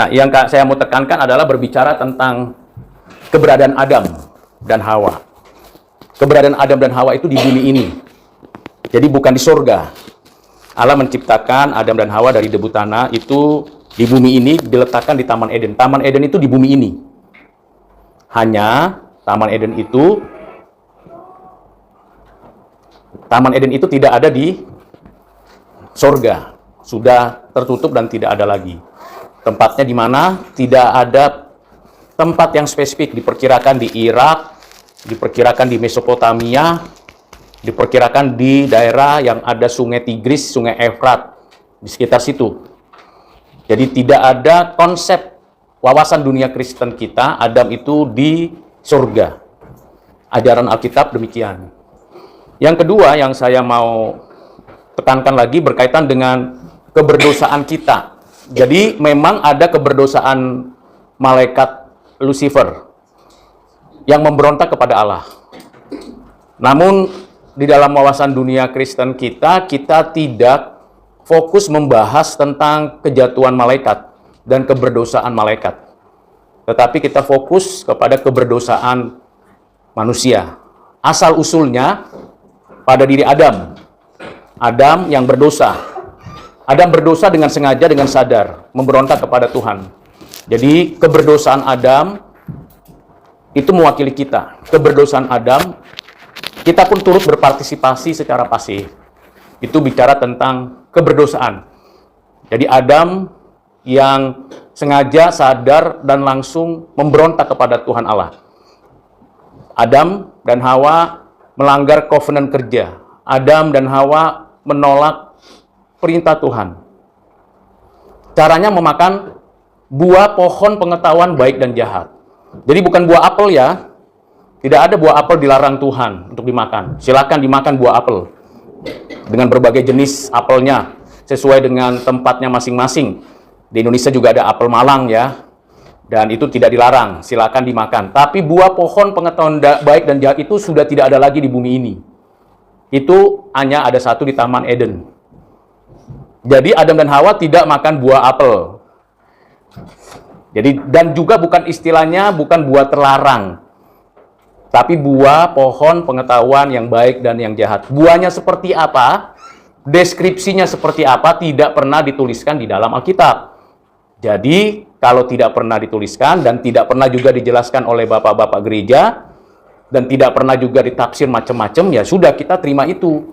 Nah, yang saya mau tekankan adalah berbicara tentang keberadaan Adam dan Hawa. Keberadaan Adam dan Hawa itu di bumi ini. Jadi bukan di surga. Allah menciptakan Adam dan Hawa dari debu tanah itu di bumi ini, diletakkan di Taman Eden. Taman Eden itu di bumi ini. Hanya Taman Eden itu tidak ada di surga. Sudah tertutup dan tidak ada lagi. Tempatnya di mana? Tidak ada tempat yang spesifik. Diperkirakan di Irak, diperkirakan di Mesopotamia, diperkirakan di daerah yang ada sungai Tigris, sungai Efrat, di sekitar situ. Jadi tidak ada konsep wawasan dunia Kristen kita, Adam itu di surga. Ajaran Alkitab demikian. Yang kedua yang saya mau tekankan lagi berkaitan dengan keberdosaan kita. Jadi memang ada keberdosaan malaikat Lucifer yang memberontak kepada Allah. Namun di dalam wawasan dunia Kristen kita tidak fokus membahas tentang kejatuhan malaikat dan keberdosaan malaikat. Tetapi kita fokus kepada keberdosaan manusia. Asal usulnya pada diri Adam. Adam yang berdosa. Adam berdosa dengan sengaja, dengan sadar, memberontak kepada Tuhan. Jadi keberdosaan Adam itu mewakili kita. Keberdosaan Adam, kita pun turut berpartisipasi secara pasif. Itu bicara tentang keberdosaan. Jadi Adam yang sengaja, sadar, dan langsung memberontak kepada Tuhan Allah. Adam dan Hawa melanggar covenant kerja. Adam dan Hawa menolak perintah Tuhan. Caranya memakan buah pohon pengetahuan baik dan jahat. Jadi bukan buah apel ya. Tidak ada buah apel dilarang Tuhan untuk dimakan. Silakan dimakan buah apel. Dengan berbagai jenis apelnya. Sesuai dengan tempatnya masing-masing. Di Indonesia juga ada apel Malang ya. Dan itu tidak dilarang. Silakan dimakan. Tapi buah pohon pengetahuan baik dan jahat itu sudah tidak ada lagi di bumi ini. Itu hanya ada satu di Taman Eden. Jadi Adam dan Hawa tidak makan buah apel. Jadi dan juga bukan istilahnya bukan buah terlarang. Tapi buah pohon pengetahuan yang baik dan yang jahat. Buahnya seperti apa? Deskripsinya seperti apa? Tidak pernah dituliskan di dalam Alkitab. Jadi kalau tidak pernah dituliskan dan tidak pernah juga dijelaskan oleh bapak-bapak gereja dan tidak pernah juga ditafsir macam-macam, ya sudah kita terima itu.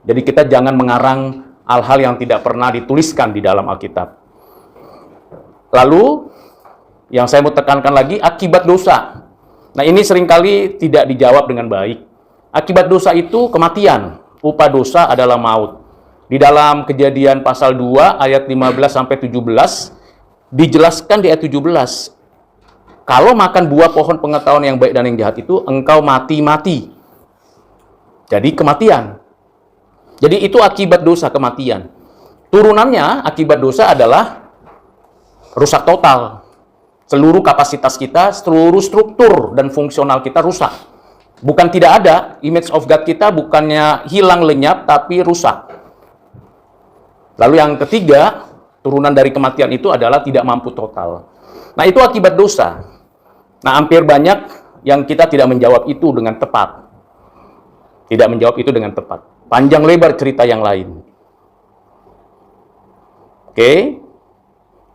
Jadi kita jangan mengarang hal-hal yang tidak pernah dituliskan di dalam Alkitab. Lalu, yang saya mau tekankan lagi, akibat dosa. Nah, ini seringkali tidak dijawab dengan baik. Akibat dosa itu kematian. Upah dosa adalah maut. Di dalam Kejadian pasal 2 ayat 15-17, dijelaskan di ayat 17. Kalau makan buah pohon pengetahuan yang baik dan yang jahat itu, engkau mati-mati. Jadi kematian. Jadi itu akibat dosa, kematian. Turunannya akibat dosa adalah rusak total. Seluruh kapasitas kita, seluruh struktur dan fungsional kita rusak. Bukan tidak ada, image of God kita bukannya hilang lenyap, tapi rusak. Lalu yang ketiga, turunan dari kematian itu adalah tidak mampu total. Nah, itu akibat dosa. Nah, hampir banyak yang kita tidak menjawab itu dengan tepat. Tidak menjawab itu dengan tepat. Panjang lebar cerita yang lain. Oke.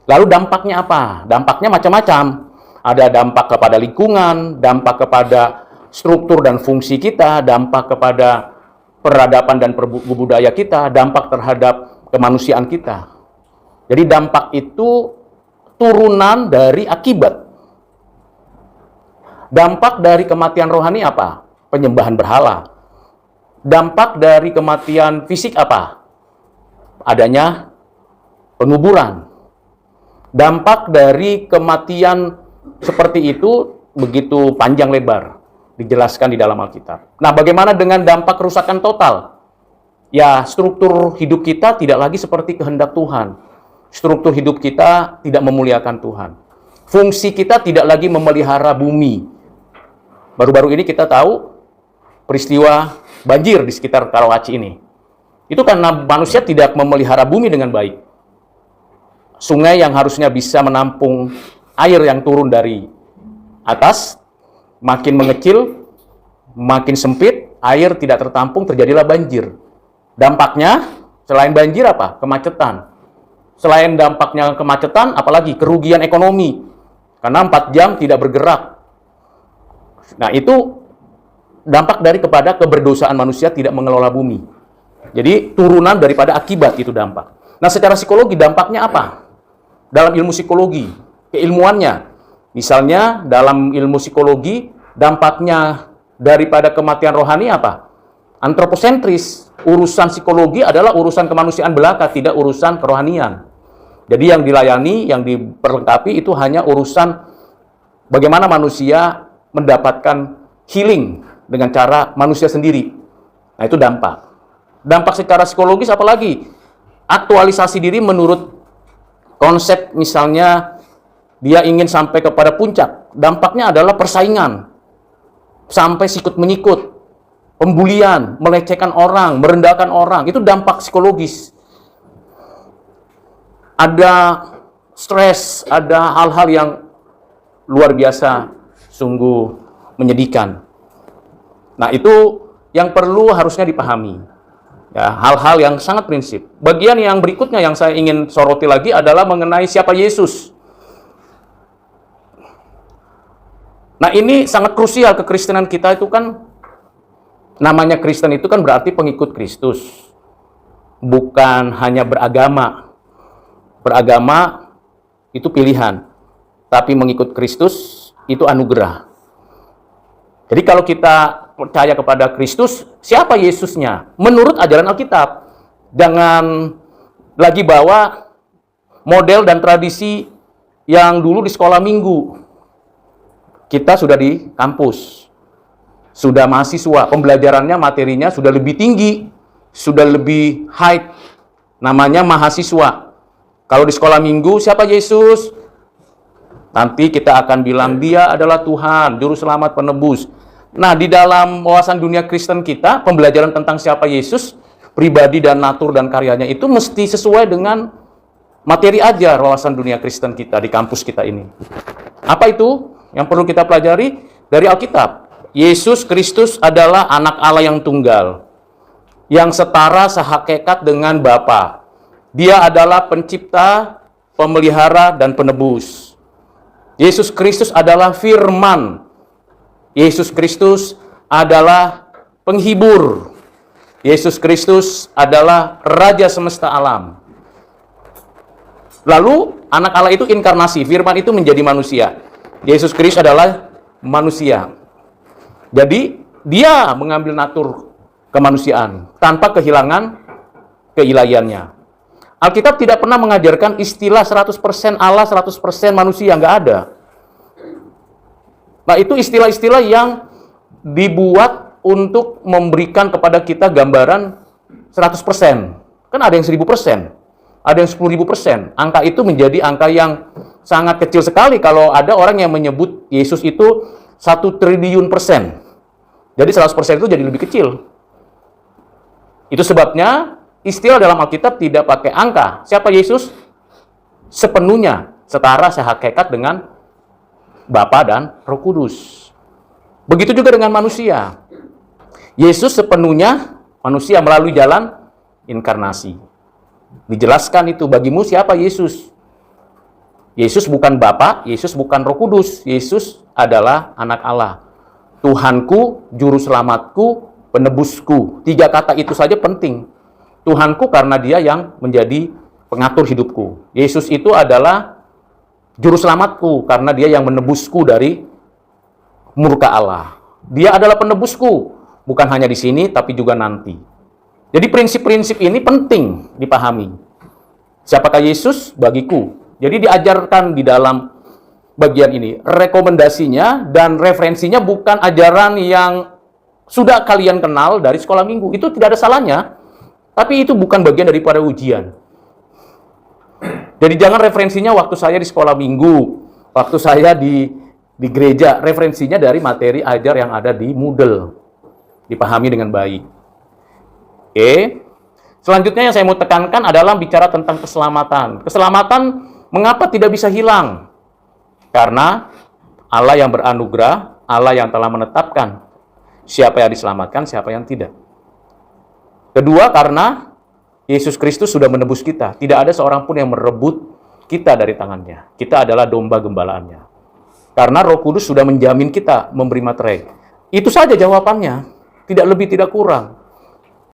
Lalu dampaknya apa? Dampaknya macam-macam. Ada dampak kepada lingkungan, dampak kepada struktur dan fungsi kita, dampak kepada peradaban dan budaya kita, dampak terhadap kemanusiaan kita. Jadi dampak itu turunan dari akibat. Dampak dari kematian rohani apa? Penyembahan berhala. Dampak dari kematian fisik apa? Adanya penguburan. Dampak dari kematian seperti itu begitu panjang lebar dijelaskan di dalam Alkitab. Nah, bagaimana dengan dampak kerusakan total? Ya, struktur hidup kita tidak lagi seperti kehendak Tuhan. Struktur hidup kita tidak memuliakan Tuhan. Fungsi kita tidak lagi memelihara bumi. Baru-baru ini kita tahu peristiwa banjir di sekitar Karawaci ini. Itu karena manusia tidak memelihara bumi dengan baik. sungai yang harusnya bisa menampung air yang turun dari atas, makin mengecil, makin sempit, air tidak tertampung, terjadilah banjir. Dampaknya, selain banjir apa? Kemacetan. Selain dampaknya kemacetan, apalagi kerugian ekonomi. Karena 4 jam tidak bergerak. Nah, itu dampak dari kepada keberdosaan manusia tidak mengelola bumi. Jadi, turunan daripada akibat itu dampak. Nah, secara psikologi dampaknya apa? Dalam ilmu psikologi, keilmuannya. Misalnya, dalam ilmu psikologi, dampaknya daripada kematian rohani apa? Antroposentris. Urusan psikologi adalah urusan kemanusiaan belaka, tidak urusan kerohanian. Jadi yang dilayani, yang diperlengkapi itu hanya urusan bagaimana manusia mendapatkan healing dengan cara manusia sendiri. Nah, itu dampak. Dampak secara psikologis apalagi? Aktualisasi diri menurut konsep, misalnya dia ingin sampai kepada puncak. Dampaknya adalah persaingan. Sampai sikut menyikut. Pembulian, melecehkan orang, merendahkan orang, itu dampak psikologis. Ada stres, ada hal-hal yang luar biasa, sungguh menyedihkan. Nah, itu yang perlu harusnya dipahami. Ya, hal-hal yang sangat prinsip. Bagian yang berikutnya yang saya ingin soroti lagi adalah mengenai siapa Yesus. Nah, ini sangat krusial. Kekristenan kita itu kan, namanya Kristen itu kan berarti pengikut Kristus. Bukan hanya beragama. Beragama itu pilihan. Tapi mengikut Kristus itu anugerah. Jadi kalau kita percaya kepada Kristus, siapa Yesusnya? Menurut ajaran Alkitab. Jangan lagi bawa model dan tradisi yang dulu di sekolah minggu. Kita sudah di kampus. Sudah mahasiswa, pembelajarannya, materinya sudah lebih tinggi, sudah lebih high, namanya mahasiswa. Kalau di sekolah minggu, siapa Yesus? Nanti kita akan bilang, dia adalah Tuhan, Juru Selamat Penebus. Nah, di dalam wawasan dunia Kristen kita, pembelajaran tentang siapa Yesus, pribadi dan natur dan karyanya itu mesti sesuai dengan materi ajar wawasan dunia Kristen kita di kampus kita ini. Apa itu yang perlu kita pelajari? Dari Alkitab. Yesus Kristus adalah anak Allah yang tunggal, yang setara sehakikat dengan Bapa. Dia adalah pencipta, pemelihara, dan penebus. Yesus Kristus adalah firman. Yesus Kristus adalah penghibur. Yesus Kristus adalah Raja semesta alam. Lalu, anak Allah itu inkarnasi, firman itu menjadi manusia. Yesus Kristus adalah manusia. Jadi, dia mengambil natur kemanusiaan tanpa kehilangan keilahiannya. Alkitab tidak pernah mengajarkan istilah 100% Allah, 100% manusia, nggak ada. Nah, itu istilah-istilah yang dibuat untuk memberikan kepada kita gambaran 100%. Kan ada yang 1000%, ada yang 10.000%. Angka itu menjadi angka yang sangat kecil sekali kalau ada orang yang menyebut Yesus itu 1 triliun persen. Jadi 100% itu jadi lebih kecil. Itu sebabnya istilah dalam Alkitab tidak pakai angka. Siapa Yesus? Sepenuhnya setara sehakikat dengan Bapa dan Roh Kudus. Begitu juga dengan manusia. Yesus sepenuhnya manusia melalui jalan inkarnasi. Dijelaskan itu, bagimu siapa Yesus? Yesus bukan Bapa, Yesus bukan Roh Kudus. Yesus adalah anak Allah. Tuhanku, Juru Selamatku, Penebusku. 3 kata itu saja penting. Tuhanku karena dia yang menjadi pengatur hidupku. Yesus itu adalah Juru Selamatku karena dia yang menebusku dari murka Allah. Dia adalah penebusku, bukan hanya di sini tapi juga nanti. Jadi prinsip-prinsip ini penting dipahami. Siapakah Yesus bagiku? Jadi diajarkan di dalam bagian ini. Rekomendasinya dan referensinya bukan ajaran yang sudah kalian kenal dari sekolah minggu. Itu tidak ada salahnya. Tapi itu bukan bagian daripada ujian. Jadi jangan referensinya waktu saya di sekolah minggu, waktu saya di gereja. Referensinya dari materi ajar yang ada di Moodle. Dipahami dengan baik. Oke. Selanjutnya yang saya mau tekankan adalah bicara tentang keselamatan. Keselamatan Mengapa tidak bisa hilang? Karena Allah yang beranugerah, Allah yang telah menetapkan siapa yang diselamatkan, siapa yang tidak. Kedua, karena Yesus Kristus sudah menebus kita. Tidak ada seorang pun yang merebut kita dari tangannya. Kita adalah domba gembalaannya. Karena Roh Kudus sudah menjamin kita memberi materai. Itu saja jawabannya. Tidak lebih, tidak kurang.